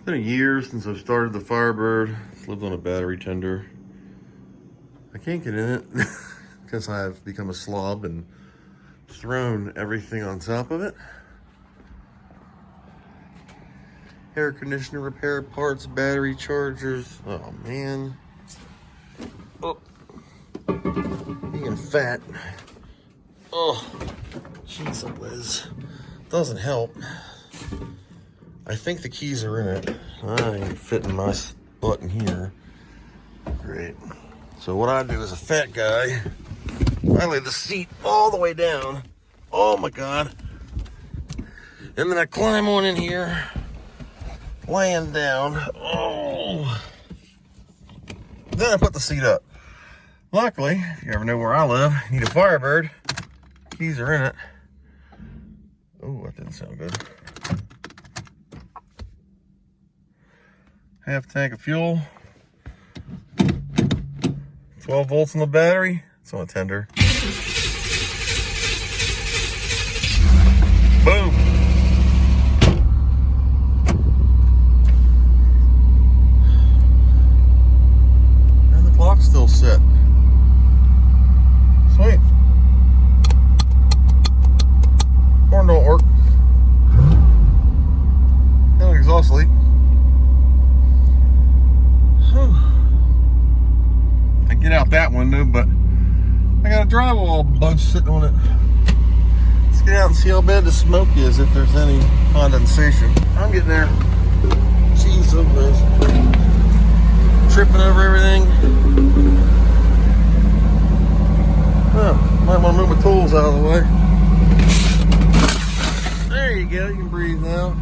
It's been a year since I've started the Firebird. It's lived on a battery tender. I can't get in it because I've become a slob and thrown everything on top of it. Air conditioner repair parts, battery chargers. Oh man. Oh, being fat. Oh, jeez, a whiz. Doesn't help. I think the keys are in it. I ain't fitting my butt in here. Great. So what I do as a fat guy, I lay the seat all the way down. Oh my God. And then I climb on in here, laying down. Oh. Then I put the seat up. Luckily, if you ever know where I live, you need a Firebird. Keys are in it. Oh, that didn't sound good. Half tank of fuel. 12 volts in the battery. It's on a tender. Boom. And the clock's still set. Sweet. Horn don't work. No exhaust leak. I get out that window, but I got a drywall bunch sitting on it. Let's get out and see how bad the smoke is, if there's any condensation. I'm getting there. Jeez, oh, tripping over everything. Oh, might want to move my tools out of the way. There you go, you can breathe now.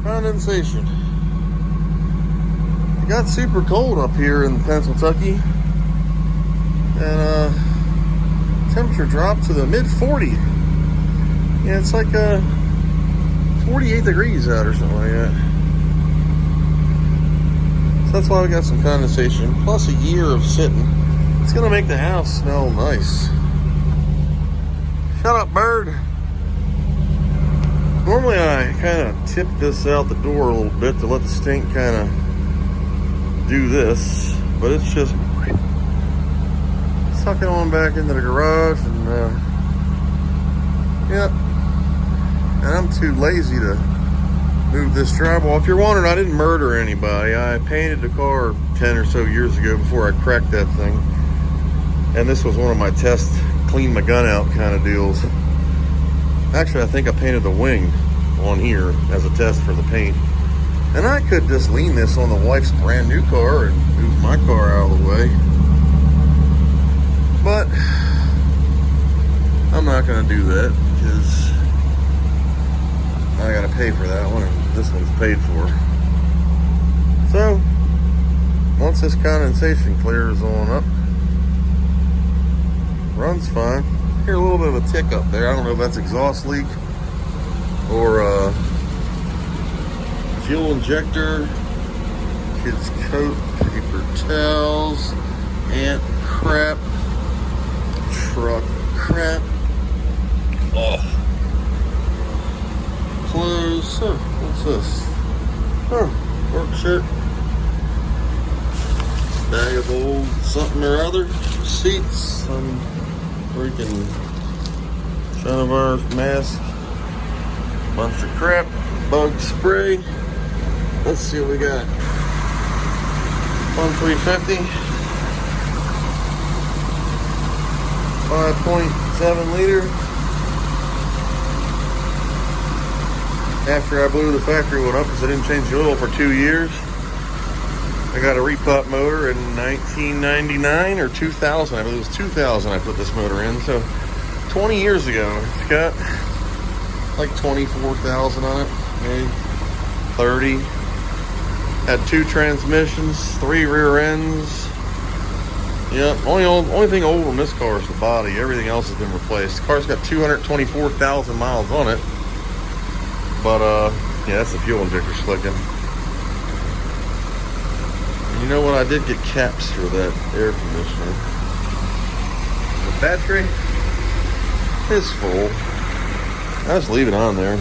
Condensation. It got super cold up here in Pennsylvania, and temperature dropped to the mid 40s. Yeah, it's like 48 degrees out or something like that. So that's why we got some condensation, plus a year of sitting. It's gonna make the house smell nice. Shut up, bird. Normally I kind of tip this out the door a little bit to let the stink kind of do this, but it's just sucking on back into the garage, and yeah, and I'm too lazy to move this drywall. If you're wondering, I didn't murder anybody. I painted the car 10 or so years ago before I cracked that thing, and this was one of my test clean my gun out kind of deals. Actually, I think I painted the wing on here as a test for the paint. And I could just lean this on the wife's brand new car and move my car out of the way. But I'm not gonna do that because I gotta pay for that one, and this one's paid for. So once this condensation clears on up, runs fine. Hear a little bit of a tick up there. I don't know if that's exhaust leak or fuel injector, kids coat, paper towels, ant crap, truck crap. Oh, clothes. Oh, what's this? Oh, work shirt, bag of old something or other, receipts, some freaking Commodore mask, bunch of crap, bug spray. Let's see what we got. 350, 5.7 liter. After I blew the factory one up because I didn't change the oil for 2 years, I got a repop motor in 1999 or 2000. I believe it was 2000 I put this motor in. So 20 years ago. It's got like 24,000 on it, maybe 30. Had 2 transmissions, 3 rear ends. Yep, only thing old on this car is the body. Everything else has been replaced. The car's got 224,000 miles on it. But yeah, that's the fuel injector slicking. And you know what? I did get caps for that air conditioner. The battery is full. I just leave it on there.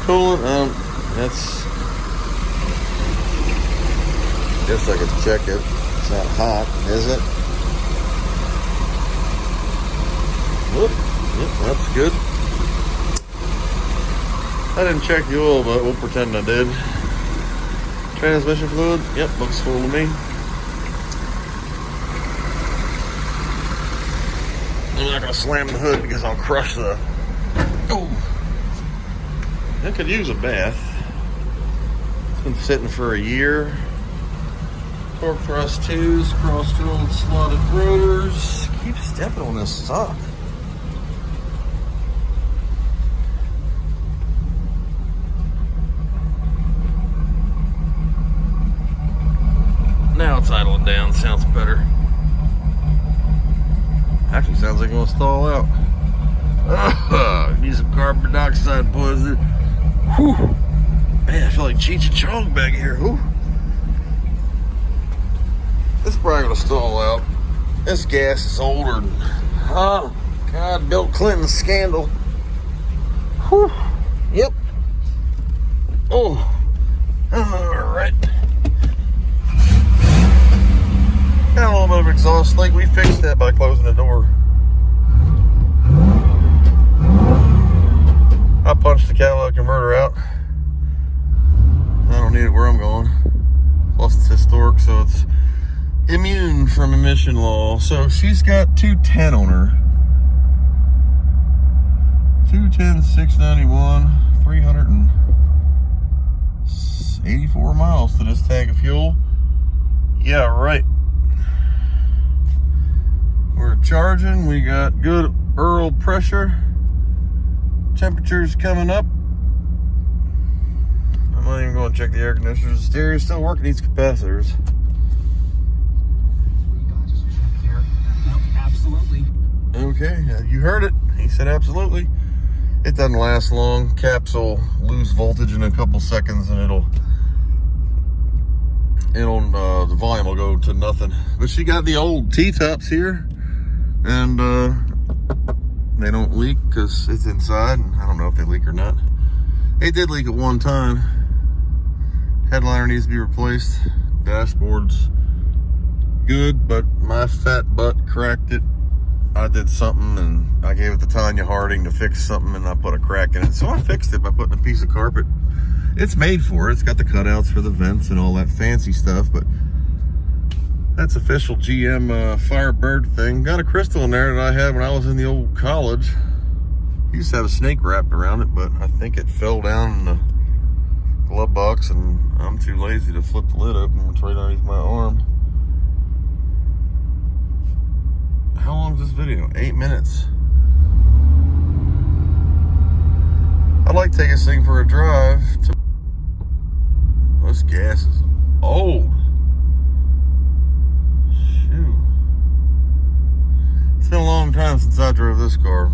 Coolant, that's Guess I could check it. It's not hot, is it? Whoop. Yep, that's good. I didn't check the oil, but we'll pretend I did. Transmission fluid, yep, looks full to me. I'm not gonna slam the hood because I'll crush the... Oh! I could use a bath. It's been sitting for a year. Torque thrust 2s, cross-drilled slotted rotors. Keep stepping on this sock. Now it's idling down, sounds better. Actually sounds like it wants to stall out. Need some carbon dioxide poison. Whew. Man, I feel like Cheech and Chong back here. Whew. This is probably gonna stall out. This gas is older than, oh God, Bill Clinton's scandal. Whew. Yep. Oh, all right. Got a little bit of exhaust leak. We fixed that by closing the door. I punched the catalytic converter out. I don't need it where I'm going. Plus it's historic, so it's immune from emission law. So she's got 210 on her. 210, 691, 384 miles to this tank of fuel. Yeah, right. We're charging. We got good Earl pressure. Temperature's coming up. I'm not even going to check the air conditioners. The stereo's still working. Needs capacitors. Absolutely. Okay, you heard it. He said absolutely. It doesn't last long. Caps will lose voltage in a couple seconds, and the volume will go to nothing. But she got the old T-tops here, and they don't leak because it's inside. And I don't know if they leak or not. They did leak at one time. Headliner needs to be replaced. Dashboard's good, but my fat butt cracked it. I did something and I gave it to Tanya Harding to fix something, and I put a crack in it. So I fixed it by putting a piece of carpet. It's made for it. It's got the cutouts for the vents and all that fancy stuff, but that's official GM Firebird thing. Got a crystal in there that I had when I was in the old college. Used to have a snake wrapped around it, but I think it fell down in the glove box, and I'm too lazy to flip the lid open. It's right underneath my arm. How long is this video? 8 minutes. I'd like to take this thing for a drive. This gas is old. Shoot. It's been a long time since I drove this car.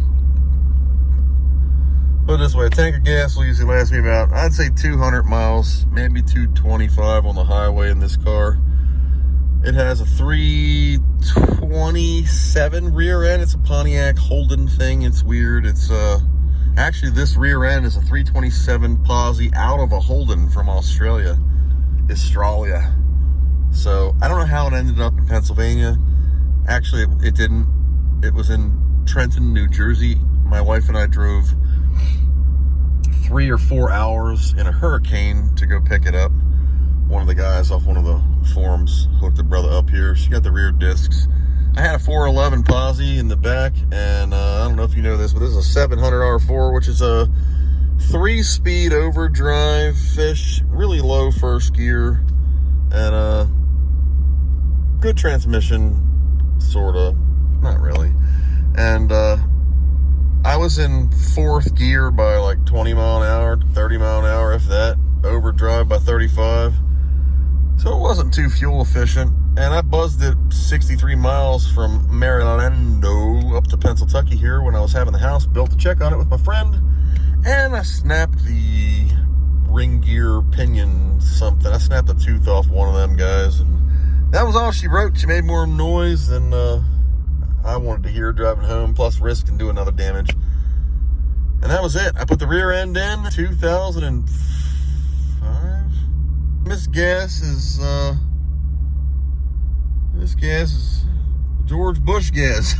Put it this way, a tank of gas will usually last me about, I'd say 200 miles, maybe 225 on the highway in this car. It has a 327 rear end. It's a Pontiac Holden thing. It's weird. It's actually, this rear end is a 327 Posi out of a Holden from Australia. So I don't know how it ended up in Pennsylvania. Actually, it didn't. It was in Trenton, New Jersey. My wife and I drove 3 or 4 hours in a hurricane to go pick it up. One of the guys off one of the forums hooked the brother up here. She got the rear discs. I had a 411 Posi in the back, and I don't know if you know this, but this is a 700 R4, which is a 3-speed overdrive fish, really low first gear, and a good transmission, sorta, not really. And I was in 4th gear by like 20 mile an hour, 30 mile an hour, if that, overdrive by 35. So it wasn't too fuel efficient, and I buzzed it 63 miles from Maryland up to Pennsylvania here when I was having the house built to check on it with my friend, and I snapped the ring gear pinion something. I snapped a tooth off one of them guys, and that was all she wrote. She made more noise than I wanted to hear driving home, plus risk and do another damage. And that was it. I put the rear end in 2005. This gas is This gas is George Bush gas.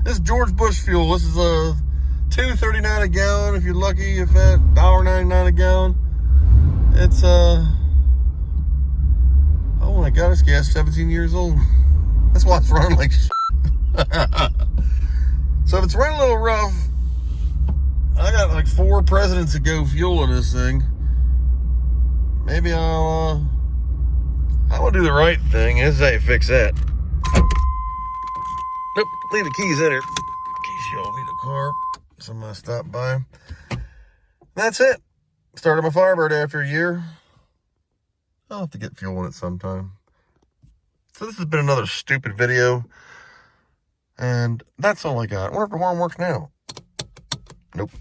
This is George Bush fuel. This is a $2.39 a gallon if you're lucky. If that $1.99 a gallon. It's oh my god, this gas is 17 years old. That's why it's running like shit. So if it's running a little rough, I got like 4 presidents ago fuel in this thing. Maybe I will do the right thing. This is how you fix that. Nope, leave the keys in here. In case y'all need a car. Somebody stop by. That's it. Started my Firebird after a year. I'll have to get fuel in it sometime. So this has been another stupid video. And that's all I got. I wonder if the horn works now. Nope.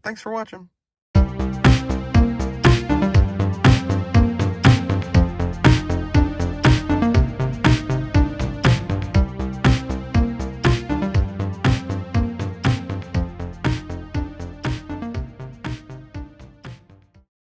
Thanks for watching.